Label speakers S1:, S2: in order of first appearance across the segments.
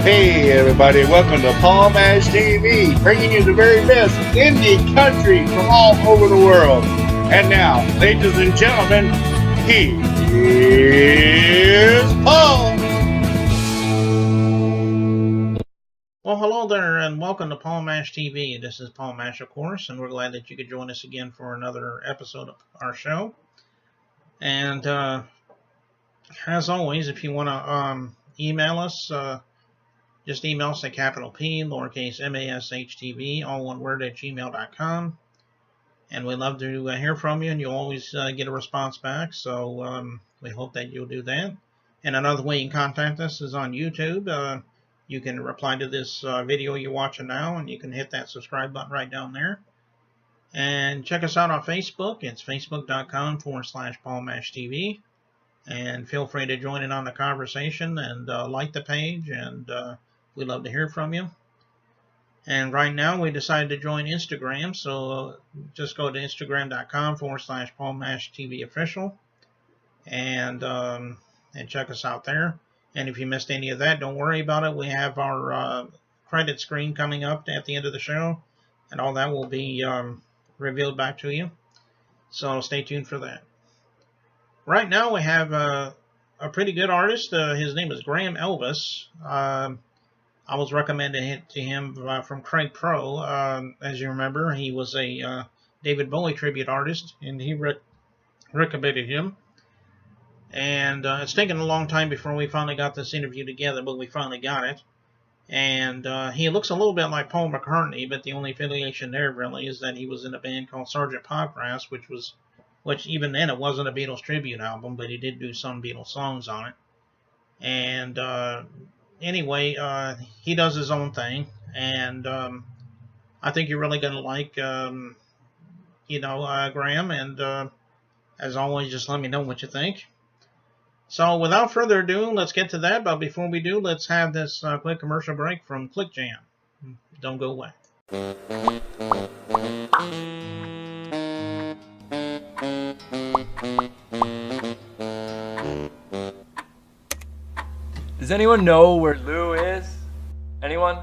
S1: Hey everybody, welcome to Paul Mash TV, bringing you the very best indie country from all over the world. And now, ladies and gentlemen, he is Paul.
S2: Well, hello there, and welcome to Paul Mash TV. This is Paul Mash, of course, and we're glad that you could join us again for another episode of our show. And as always, if you want to email us, just email us at capital P, lowercase MASHTV, all one word, at gmail.com. And we'd love to hear from you, and you'll always get a response back. So we hope that you'll do that. And another way you can contact us is on YouTube. You can reply to this video you're watching now, and you can hit that subscribe button right down there. And check us out on Facebook. It's facebook.com/PaulMashTV. And feel free to join in on the conversation and like the page, and we'd love to hear from you. And right now we decided to join Instagram, so just go to instagram.com/PaulMashTVOfficial and check us out there. And if you missed any of that, don't worry about it. We have our credit screen coming up at the end of the show, and all that will be revealed back to you. So stay tuned for that. Right now we have a pretty good artist. His name is Graham Elvis. I was recommended to him from Craig Pro. As you remember, he was a David Bowie tribute artist, and he recommended him. And it's taken a long time before we finally got this interview together, but we finally got it. And he looks a little bit like Paul McCartney, but the only affiliation there really is that he was in a band called Sgt. Popgrass, which even then it wasn't a Beatles tribute album, but he did do some Beatles songs on it. And anyway, he does his own thing, and I think you're really going to like, Graham. And as always, just let me know what you think. So without further ado, let's get to that. But before we do, let's have this quick commercial break from Click Jam. Don't go away.
S3: Does anyone know where Lou is? Anyone?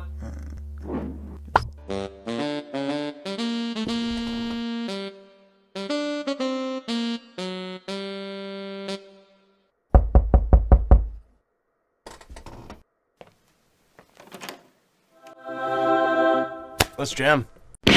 S3: Let's jam.
S4: We're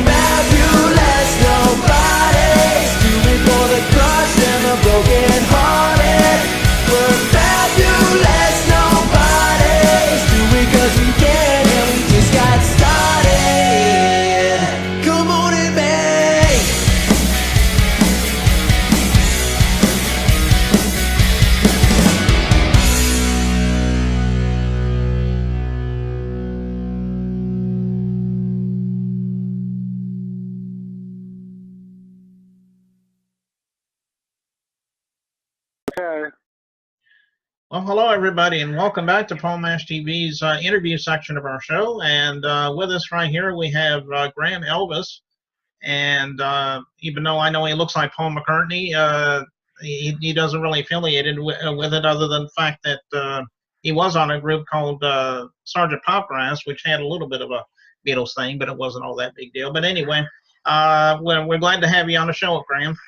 S4: fabulous nobodies, doing for the crushed and the broken hearted. We're fabulous nobodies, doing 'cause we can and we just got started. Come on and bang.
S2: Well, hello everybody, and welcome back to Paul Mash TV's interview section of our show. And with us right here we have Graham Elvis. And even though I know he looks like Paul McCartney, he doesn't really affiliate with it, other than the fact that he was on a group called Sgt. Popgrass, which had a little bit of a Beatles thing, but it wasn't all that big deal. But anyway, we're glad to have you on the show, Graham.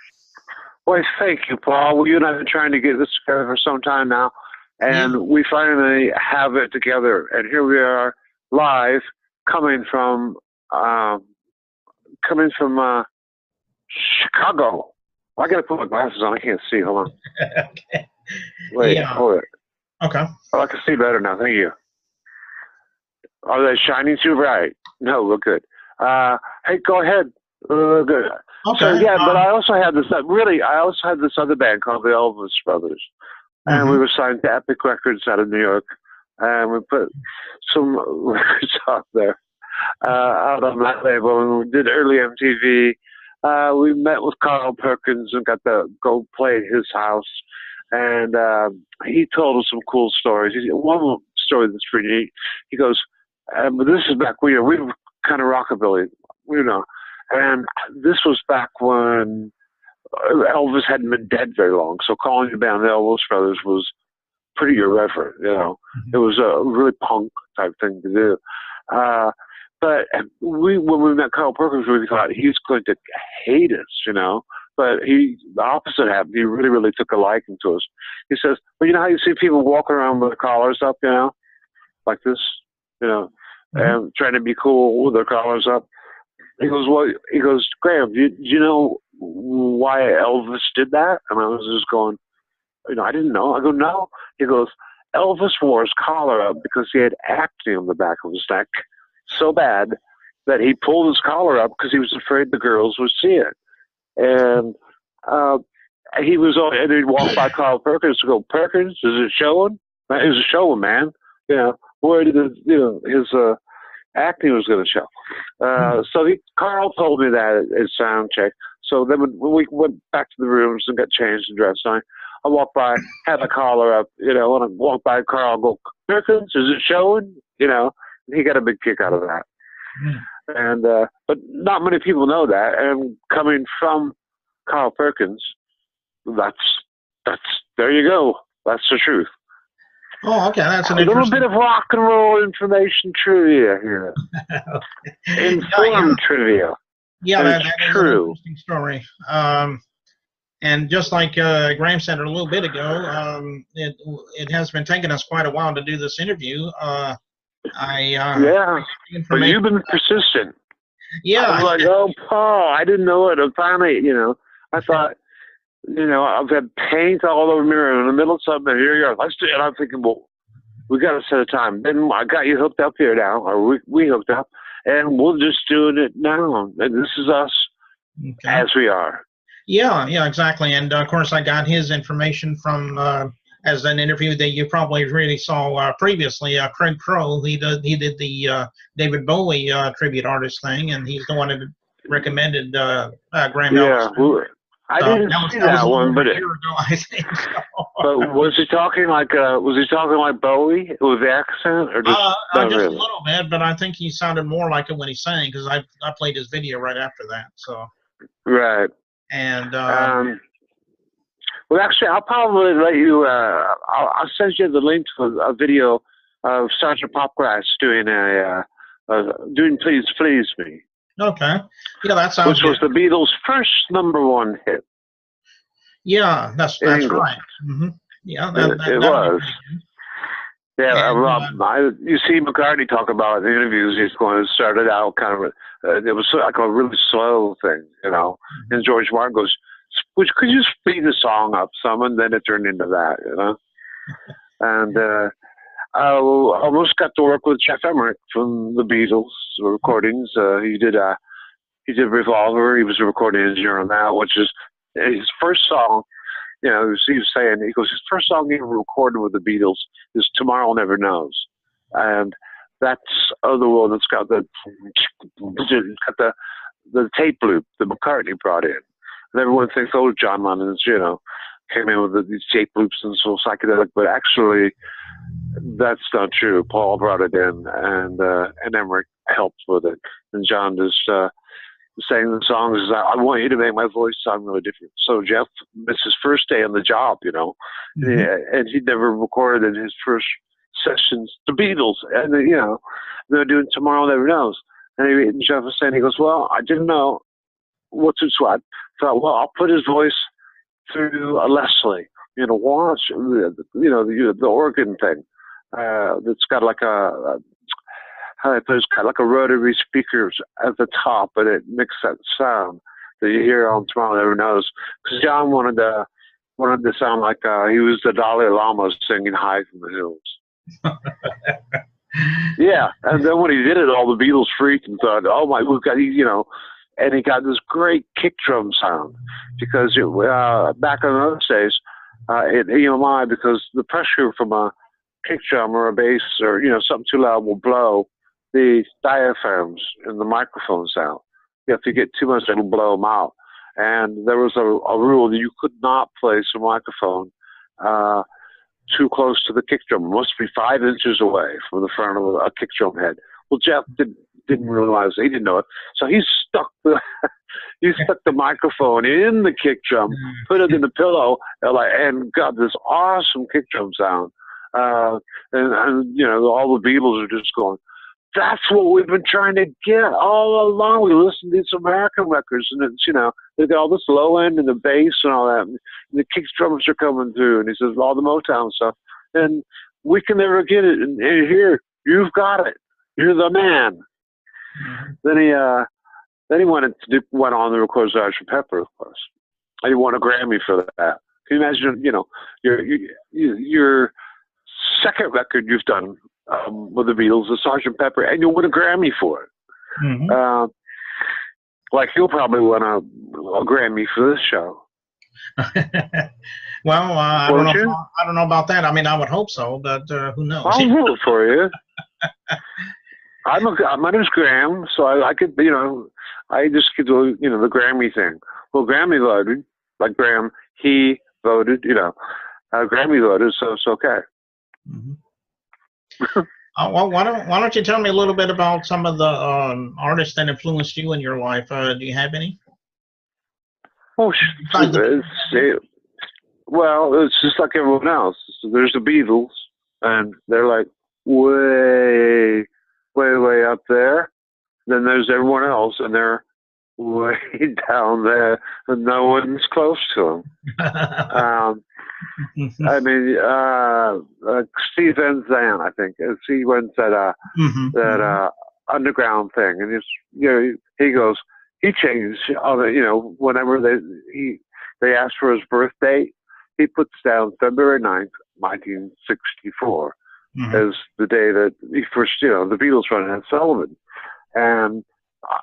S5: Well, thank you, Paul. Well, you and I have been trying to get this together for some time now, and we finally have it together. And here we are, live, coming from Chicago. I got to put my glasses on. I can't see. Hold on.
S2: Okay.
S5: Wait, hold it.
S2: Okay.
S5: Oh, I can see better now. Thank you. Are they shining too bright? No, we're good. Hey, go ahead. Good.
S2: Okay.
S5: So yeah, but I also had this. I also had this other band called the Elvis Brothers, and we were signed to Epic Records out of New York, and we put some records out there, out on that label, and we did early MTV. We met with Carl Perkins and got to go play at his house, and he told us some cool stories. One story that's pretty neat. He goes, but this is back when we were kind of rockabilly, and this was back when Elvis hadn't been dead very long. So calling the band the Elvis Brothers was pretty irreverent, you know. It was a really punk type thing to do. But when we met Carl Perkins, we thought he's going to hate us, you know. But the opposite happened. He really, really took a liking to us. He says, well, you know how you see people walking around with their collars up, you know, like this, you know, and trying to be cool with their collars up. He goes, well, Graham, do you know why Elvis did that? And I was just going, you know, I didn't know. I go, no. He goes, Elvis wore his collar up because he had acne on the back of his neck so bad that he pulled his collar up because he was afraid the girls would see it. And he was on, and he'd walk by Carl Perkins and go, Perkins, is it showing? It was showing, man. You know, where did his acne was going to show. So Carl told me that at sound check. So then when we went back to the rooms and got changed and dressed, I walked by, had the collar up, you know, and I walked by Carl and go, Perkins, is it showing? You know, he got a big kick out of that. And but not many people know that. And coming from Carl Perkins, that's there you go. That's the truth.
S2: Oh, okay, that's
S5: a little bit of rock and roll information trivia here. Informed trivia.
S2: Yeah, that's
S5: true.
S2: An interesting story. And just like Graham said a little bit ago, it has been taking us quite a while to do this interview.
S5: Yeah, but you've been persistent.
S2: Yeah.
S5: I was like, oh, Paul, I didn't know it. And finally, you know, I thought, you know, I've had paint all over me in the middle of something, and here you are. Let's do it. And I'm thinking, well, we got to set a time. Then I got you hooked up here now, or we hooked up, and we're just doing it now. And this is us as we are.
S2: Yeah, exactly. And of course, I got his information from as an interview that you probably really saw previously. Craig Crow, he did the David Bowie tribute artist thing, and he's the one that recommended Graham Elvis.
S5: Well, I didn't see that one, but
S2: a year ago, I think. So.
S5: But was he talking like Bowie with the accent, or just
S2: just
S5: really?
S2: a little bit? But I think he sounded more like it when he sang, because I played his video right after that. So
S5: right.
S2: And
S5: well, actually, I'll probably let you. I'll send you the link to a video of Sergeant Popgrass doing doing "Please Please Me."
S2: Okay. Yeah, that sounds.
S5: Which was the Beatles' first #1 hit.
S2: Yeah, that's right. Yeah,
S5: it was. Yeah, and, you see McCartney talk about it in interviews. He's going to start it out kind of. It was like a really slow thing, you know. And George Martin goes, could you speed the song up some? And then it turned into that, you know. And I almost got to work with Jeff Emmerich from the Beatles recordings. He did Revolver. He was a recording engineer on that, which is his first song. You know, he was saying, he goes, his first song he ever recorded with the Beatles is Tomorrow Never Knows. And that's the one that's got the tape loop that McCartney brought in. And everyone thinks, oh, John Lennon's, you know, came in with these tape loops and so psychedelic, but actually that's not true. Paul brought it in, and Emmerich helped with it. And John just sang the songs. I want you to make my voice sound really different. So Jeff missed his first day on the job, you know, and he'd never recorded in his first sessions the Beatles, and you know, they're doing Tomorrow Never Knows. And Jeff was saying, he goes, well, I didn't know what to do. I thought, well, I'll put his voice through a Leslie, you know, watch, you know, the organ thing that's got like it's got like a rotary speakers at the top, and it makes that sound that you hear on Tomorrow Never Knows. Because John wanted to sound like he was the Dalai Lama singing High from the Hills. Yeah, and then when he did it, all the Beatles freaked and thought, "Oh my, we've got," you know, and he got this great kick drum sound because back in those days, at EMI, because the pressure from a kick drum or a bass or you know something too loud will blow the diaphragms in the microphones out. If you get too much, it'll blow them out. And there was a rule that you could not place a microphone too close to the kick drum. It must be 5 inches away from the front of a kick drum head. Well, Jeff didn't realize, he didn't know it, so he stuck the microphone in the kick drum, put it in the pillow, and got this awesome kick drum sound. And you know, all the Beatles are just going, that's what we've been trying to get all along. We listen to these American records, and it's, you know, they got all this low end and the bass and all that, and the kick drums are coming through, and he says all the Motown stuff, and we can never get it. And here, you've got it. You're the man.
S2: Mm-hmm.
S5: Then he went on to record Sgt. Pepper, of course. And he won a Grammy for that. Can you imagine? You know, your second record you've done with the Beatles is Sgt. Pepper, and you'll win a Grammy for it.
S2: Mm-hmm.
S5: Like you'll probably win a Grammy for this show.
S2: Well, I don't know about that. I mean, I would hope so, but who knows?
S5: I'll vote for you. My name's Graham, so I could, you know, I just could do, you know, the Grammy thing. Well, Grammy voted, like Graham, he voted, you know, Grammy voted, so it's okay.
S2: Mm-hmm. Well, why don't you tell me a little bit about some of the artists that influenced you in your life? Do you have any?
S5: Oh, well, it's just like everyone else. So there's the Beatles, and they're like way up there. Then there's everyone else, and they're way down there, and no one's close to them. I mean, Steve Van Zandt, I think. He went that underground thing, and he goes, he changed. You know, whenever they asked for his birth date, he puts down February 9th, 1964, as the day that he first, you know, the Beatles run Ed Sullivan, and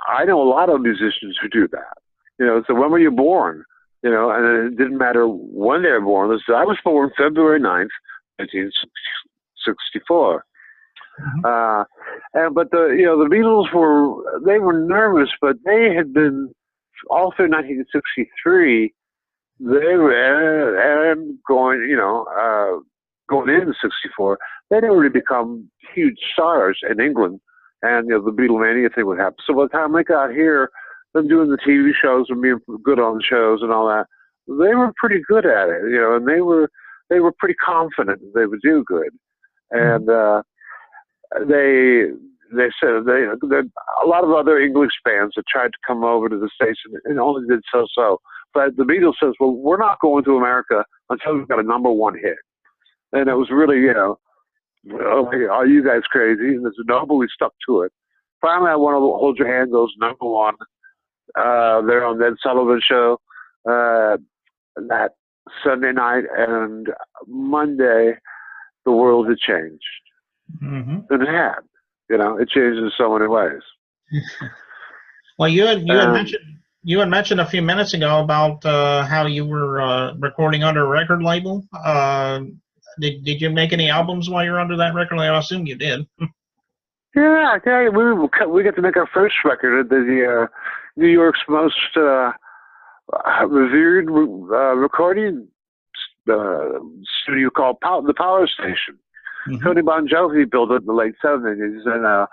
S5: I know a lot of musicians who do that. You know, so when were you born? You know, and it didn't matter when they were born. I was born February 9th, 1964. But the Beatles were nervous, but they had been all through 1963. They were going into '64. They'd already become huge stars in England, and you know the Beatlemania thing would happen. So by the time they got here, them doing the TV shows and being good on the shows and all that, they were pretty good at it, you know, and they were pretty confident that they would do good. And they said a lot of other English bands that tried to come over to the States and only did so. But the Beatles says, well, we're not going to America until we've got a #1 hit. And it was really, you know, are you guys crazy? And nobody stuck to it. Finally, I Want to Hold Your Hand goes #1. They're on the Ed Sullivan show that Sunday night, and Monday the world had changed. And it had. You know, it changed in so many ways.
S2: Well, you had mentioned a few minutes ago about how you were recording under a record label. Did you make any albums while you were under that record label? I assume you did.
S5: Yeah, we got to make our first record at the New York's most revered recording studio called the Power Station. Tony Bon Jovi built it in the late '70s, and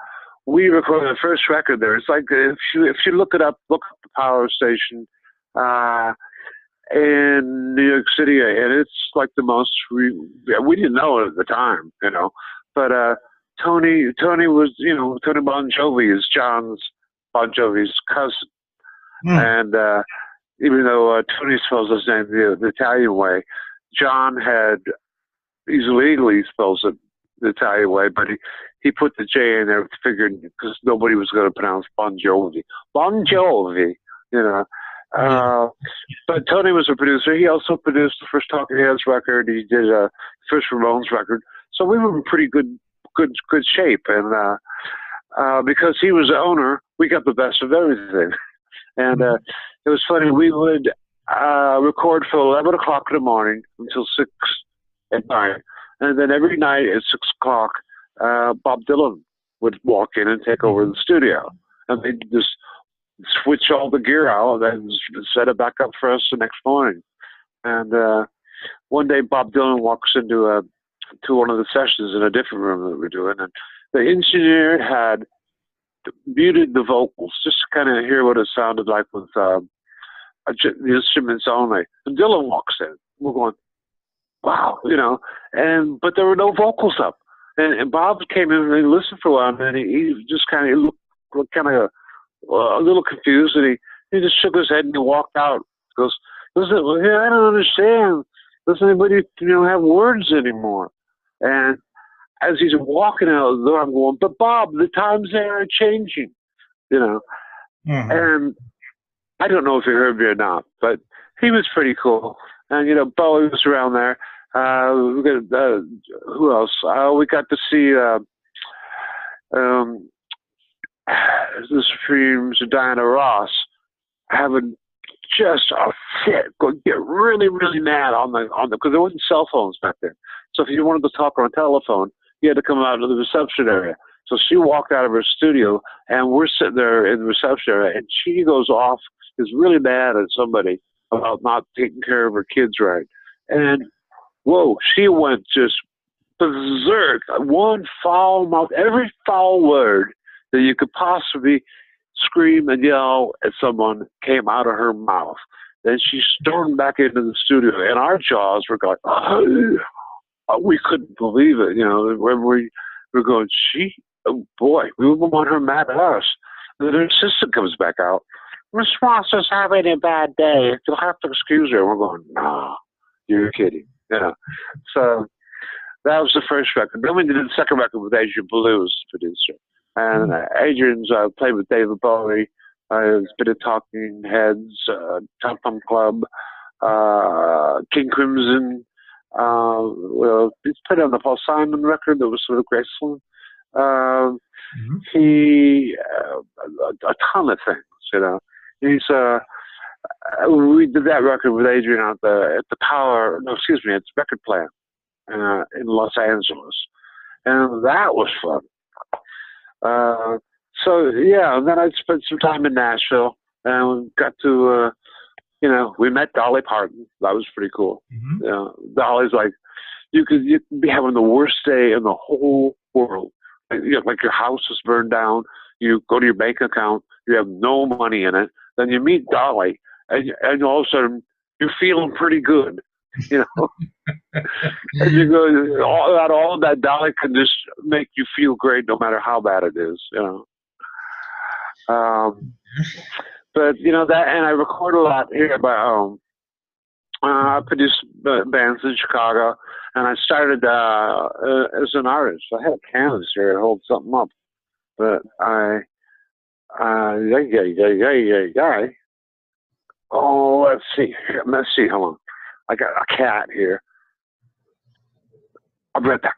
S5: we recorded the first record there. It's like if you look up the Power Station in New York City, and it's like the most. We didn't know it at the time, you know, but Tony was, you know, Tony Bon Jovi is John's Bon Jovi's cousin, and even though Tony spells his name the Italian way, John he's legally spells it the Italian way, but he put the J in there, figured because nobody was going to pronounce Bon Jovi. Bon Jovi, you know. But Tony was a producer. He also produced the first Talking Heads record. He did first Ramones record. So we were in pretty good shape, and because he was the owner, we got the best of everything. And it was funny. We would record from 11 o'clock in the morning until 6 at night, and then every night at 6 o'clock, Bob Dylan would walk in and take over the studio, and they'd just switch all the gear out and then set it back up for us the next morning. And one day, Bob Dylan walks into to one of the sessions in a different room that we're doing, and the engineer had muted the vocals just to kind of hear what it sounded like with the instruments only. And Dylan walks in. We're going, wow, but there were no vocals up. And Bob came in and he listened for a while, and he just kind of looked kind of a little confused, and he just shook his head and he walked out. He goes, listen, I don't understand. Doesn't anybody have words anymore? And as he's walking out the door, I'm going, but Bob, the times they are changing, And I don't know if he heard me or not, but he was pretty cool. And Bowie was around there. We got who else? We got to see the Supremes, Diana Ross, having just a fit, get really, really mad on the because there wasn't cell phones back then. So if you wanted to talk on a telephone, you had to come out of the reception area. So she walked out of her studio, and we're sitting there in the reception area, and she goes off, is really mad at somebody about not taking care of her kids right. And whoa, she went just berserk. One foul mouth, every foul word that you could possibly scream and yell at someone came out of her mouth. Then she stormed back into the studio, and our jaws were going, we couldn't believe it. When we were going, oh boy, we wouldn't want her mad at us. And then her assistant comes back out. Miss Ross is having a bad day. You'll have to excuse her. And we're going, no, you're kidding. So that was the first record. Then we did the second record with Adrian Blues, producer. And Adrian's played with David Bowie. There's been a Talking Heads, Tom Tom Club, King Crimson. He's played on the Paul Simon record that was sort of graceful. He a ton of things, He's we did that record with Adrian at the Record Plant in Los Angeles, and that was fun. And then I spent some time in Nashville, and we got to we met Dolly Parton. That was pretty cool. Dolly's like, you could be having the worst day in the whole world. Like your house is burned down. You go to your bank account, you have no money in it. Then you meet Dolly, and all of a sudden you're feeling pretty good, And you go, all of that, Dolly can just make you feel great no matter how bad it is, But that, and I record a lot here at my home. I produce bands in Chicago, and I started as an artist. I had a canvas here to hold something up, but oh, let's see, hold on. I got a cat here. I'll be right back.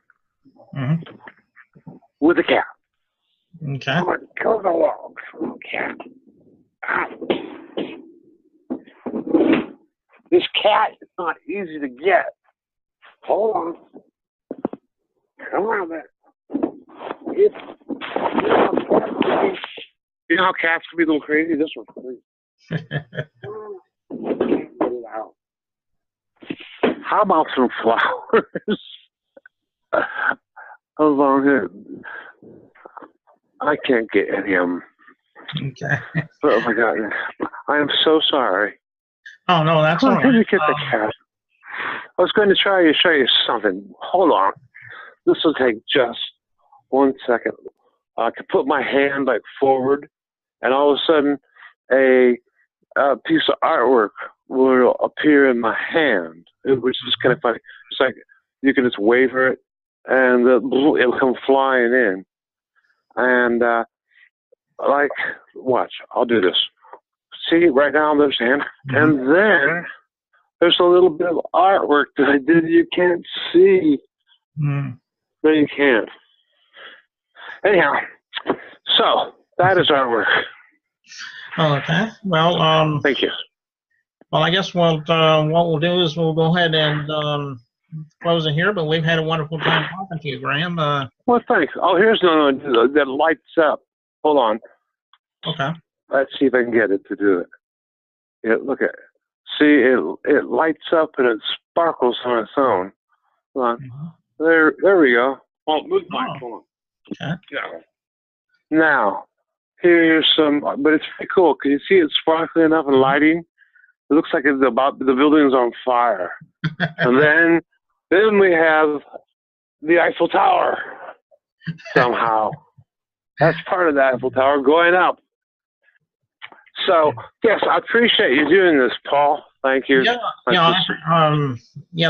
S5: With a cat.
S2: Okay.
S5: I'm going to kill the logs from the cat. This cat is not easy to get. Hold on. Come on, man. You know how cats can be a little crazy? This one's crazy. Get it out. How about some flowers? Hold on here. I can't get any of them.
S2: Okay.
S5: Oh my God. I am so sorry.
S2: Oh, no, that's all right.
S5: Let me get the cat. I was going to show you something. Hold on. This will take just 1 second. I can put my hand like forward, and all of a sudden a piece of artwork will appear in my hand, which is kind of funny. It's like you can just waver it, and it'll come flying in. And watch, I'll do this. See, right now there's hand, and then there's a little bit of artwork that I did you can't see. No, you can't. Anyhow, so that is artwork.
S2: Okay. Well,
S5: thank you.
S2: Well, I guess what we'll do is we'll go ahead and close it here, but we've had a wonderful time talking to you, Graham.
S5: Well, thanks. Oh, here's another one that lights up. Hold on.
S2: Okay.
S5: Let's see if I can get it to do it. Yeah, look at it. See, it lights up and it sparkles on its own. Hold on. There we go. Oh, move my phone.
S2: Okay.
S5: Yeah. Now, here's some, but it's pretty cool. Can you see it sparkling enough and lighting? It looks like the building's on fire. And then Then we have the Eiffel Tower. Somehow, that's part of the Eiffel Tower going up. So yes, I appreciate you doing this, Paul. Thank you.
S2: Yeah,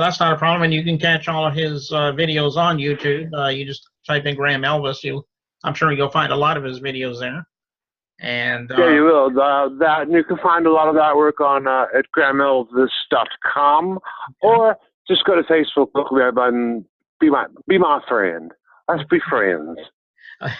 S2: that's not a problem. And you can catch all of his videos on YouTube. You just type in Graham Elvis. I'm sure you'll find a lot of his videos there. And
S5: yeah, you will. That you can find a lot of that work on at grahamelvis.com, or just go to Facebook, look me up, and be my friend. Let's be friends.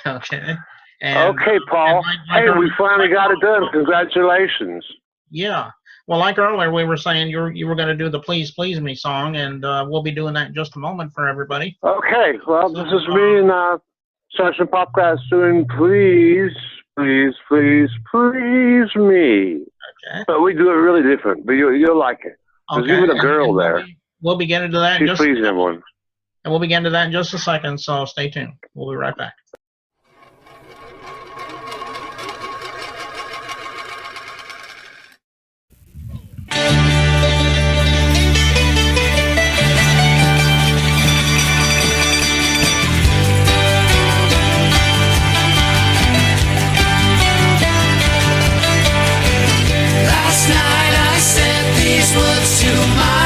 S2: Okay. And,
S5: okay, Paul. Hey, we finally got it done. Congratulations.
S2: Yeah. Well, like earlier, we were saying you were going to do the Please Please Me song, and we'll be doing that in just a moment for everybody.
S5: Okay. Well, this is me and Sergeant Popgrass doing Please, Please, Please, Please Me.
S2: Okay.
S5: But we do it really different, but you'll like it. There's even a girl there.
S2: We'll be getting to that.
S5: She's pleasing everyone.
S2: And we'll be getting to that in just a second, so stay tuned. We'll be right back.
S4: Last night I sent these words to my